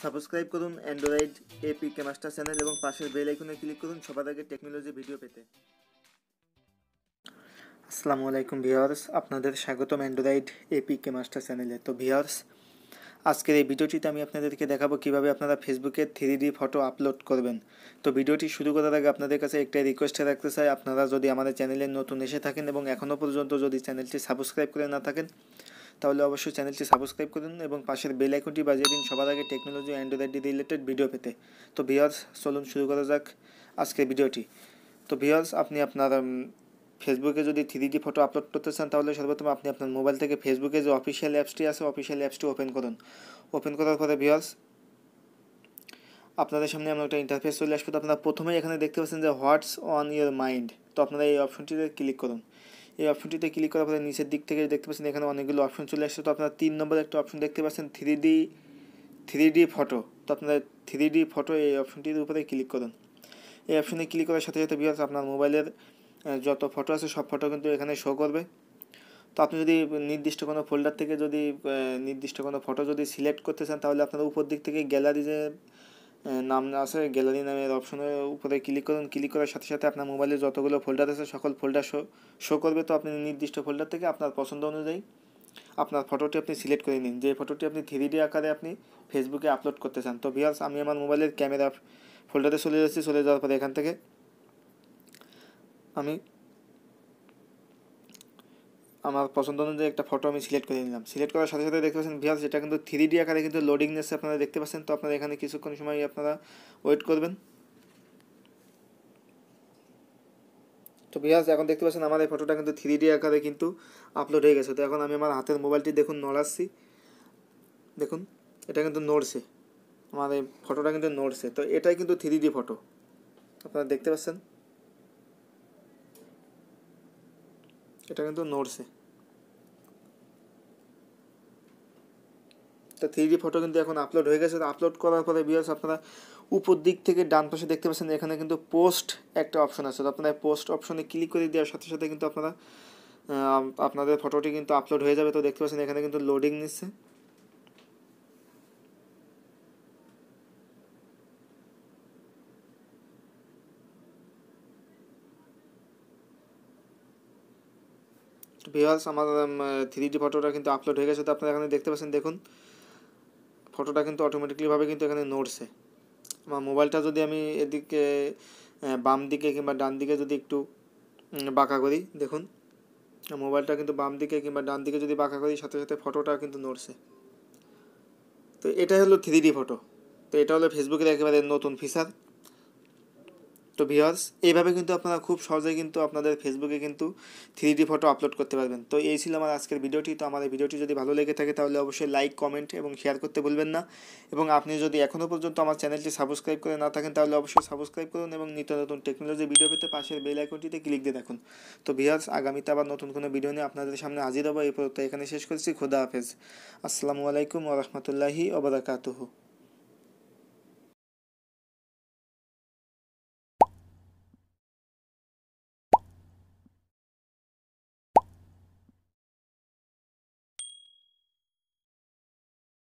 Subscribe করুন Android APK master channel এবং পাশের বেল আইকনে ক্লিক করুন সবার আগে টেকনোলজি ভিডিও পেতে। আসসালামু আলাইকুম ভিউয়ার্স, আপনাদের স্বাগতম অ্যান্ড্রয়েড এপিকে মাস্টার চ্যানেলে। তো ভিউয়ার্স, আজকের এই ভিডিওটিতে আমি আপনাদেরকে দেখাবো কিভাবে আপনারা ফেসবুকে 3D ফটো আপলোড করবেন। তো ভিডিওটি শুরু করার আগে আপনাদের কাছে একটা রিকোয়েস্ট রাখতে চাই, আপনারা যদি আমাদের চ্যানেলে নতুন এসে থাকেন এবং এখনও পর্যন্ত যদি চ্যানেলটি সাবস্ক্রাইব করে না থাকেন তাহলে অবশ্যই চ্যানেলটি সাবস্ক্রাইব করুন এবং পাশের বেল আইকনটি বাজিয়ে দিন সবার আগে টেকনোলজি অ্যান্ড্রয়েড রিলেটেড ভিডিও পেতে। তো ভিউয়ার্স, চলুন শুরু করা যাক আজকের ভিডিওটি। তো ভিউয়ার্স, আপনি আপনার ফেসবুকে যদি 3D ফটো আপলোড করতে চান তাহলে সর্বপ্রথম আপনি আপনার মোবাইল থেকে ফেসবুকে যে অফিসিয়াল অ্যাপসটি আছে অফিসিয়াল অ্যাপসটি ওপেন করুন। ওপেন করার পরে ভিউয়ার্স, আপনাদের সামনে এমন একটা ইন্টারফেস চলে আসবে। তো আপনারা প্রথমেই এখানে দেখতে পাচ্ছেন যে হোয়াটস অন ইয়োর মাইন্ড। তো আপনারা এই অপশনটিতে ক্লিক করুন। এই অপশনটিতে ক্লিক করার পরে নিচের দিক থেকে দেখতে পাচ্ছেন এখানে অনেকগুলো অপশন চলে আসছে। তো আপনারা 3 নম্বরে একটা অপশন দেখতে পাচ্ছেন 3D ফটো। তো আপনারা 3D ফটো এই অপশনটির উপরে ক্লিক করুন। এই অপশনে ক্লিক করার সাথে সাথে ভিউয়ার্স আপনার মোবাইলের যত ফটো আছে সব ফটো কিন্তু এখানে শো করবে। তো আপনি যদি নির্দিষ্ট কোনো ফোল্ডার থেকে যদি নির্দিষ্ট কোনো ফটো যদি সিলেক্ট করতে চান তাহলে আপনারা উপর দিক থেকে গ্যালারি যে নাম আছে গ্যালারি নামের অপশনের উপরে ক্লিক করুন। ক্লিক করার সাথে সাথে আপনার মোবাইলে যতগুলো ফোল্ডার আছে সকল ফোল্ডার শো করবে। তো আপনি নির্দিষ্ট ফোল্ডার থেকে আপনার পছন্দ অনুযায়ী আপনার ফটোটি আপনি সিলেক্ট করে নিন, যে ফটোটি আপনি 3D আকারে আপনি ফেসবুকে আপলোড করতে চান। তো ভিউয়ার্স, আমি আমার মোবাইলের ক্যামেরা ফোল্ডারে চলে যাচ্ছি। চলে যাওয়ার পরে এখান থেকে আমি আমার পছন্দ অনুযায়ী একটা ফটো আমি সিলেক্ট করে নিলাম। সিলেক্ট করার সাথে সাথে দেখতে পাচ্ছেন ভিউয়ার্স এটা কিন্তু 3D আকারে কিন্তু লোডিং নিচ্ছে, আপনারা দেখতে পাচ্ছেন। তো আপনারা এখানে কিছুক্ষণ সময় আপনারা ওয়েট করবেন। তো ভিউয়ার্স, এখন দেখতে পাচ্ছেন আমার এই ফটোটা কিন্তু 3D আকারে কিন্তু আপলোড হয়ে গেছে। তো এখন আমি আমার হাতের মোবাইলটি দেখুন নড়াচ্ছি, দেখুন এটা কিন্তু নড়ছে, আমার এই ফটোটা কিন্তু নড়ছে। তো এটাই কিন্তু 3D ফটো, আপনারা দেখতে পাচ্ছেন এটা কিন্তু নড়ছে। তো 3D ফটো কিন্তু এখন আপলোড হয়ে গেছে। তো আপলোড করার পরে ভিউয়ার্স আপনারা উপর দিক থেকে ডান পাশে দেখতে পাচ্ছেন এখানে কিন্তু পোস্ট একটা অপশন আছে। তো আপনারা পোস্ট অপশনে ক্লিক করে দেওয়ার সাথে সাথে কিন্তু আপনারা আপনাদের ফটোটি কিন্তু আপলোড হয়ে যাবে। তো দেখতে পাচ্ছেন এখানে কিন্তু লোডিং নিচ্ছে। ভিউয়ার্স, আমার 3D ফটোটা কিন্তু আপলোড হয়ে গেছে। তো আপনারা এখানে দেখতে পাচ্ছেন, দেখুন ফটোটা কিন্তু অটোমেটিকলিভাবে কিন্তু এখানে নড়ছে। আমার মোবাইলটা যদি আমি এদিকে বাম দিকে কিংবা ডান দিকে যদি একটু বাঁকা করি, দেখুন মোবাইলটা কিন্তু বাম দিকে কিংবা ডান দিকে যদি বাঁকা করি সাথে সাথে ফটোটা কিন্তু নড়ছে। তো এটাই হলো 3D ফটো। তো এটা হলো ফেসবুকের একেবারে নতুন ফিচার। তো ভিউয়ার্স, এইভাবে কিন্তু আপনারা খুব সহজেই কিন্তু আপনাদের ফেসবুকে কিন্তু 3D ফটো আপলোড করতে পারবেন। তো এই ছিল আমার আজকের ভিডিওটি। তো আমার এই ভিডিওটি যদি ভালো লেগে থাকে তাহলে অবশ্যই লাইক, কমেন্ট এবং শেয়ার করতে ভুলবেন না। এবং আপনি যদি এখনও পর্যন্ত আমার চ্যানেলটি সাবস্ক্রাইব করে না থাকেন তাহলে অবশ্যই সাবস্ক্রাইব করুন এবং নিত্য নতুন টেকনোলজি ভিডিও পেতে পাশের বেল আইকনটিতে ক্লিক দিয়ে রাখুন। তো ভিউয়ার্স, আগামীতে আবার নতুন কোনো ভিডিও নিয়ে আপনাদের সামনে হাজির হবো। এই পর্যন্ত এখানে শেষ করছি। খোদা হাফেজ। আসসালামু আলাইকুম ওয়া রাহমাতুল্লাহি ওয়া বারাকাতুহু।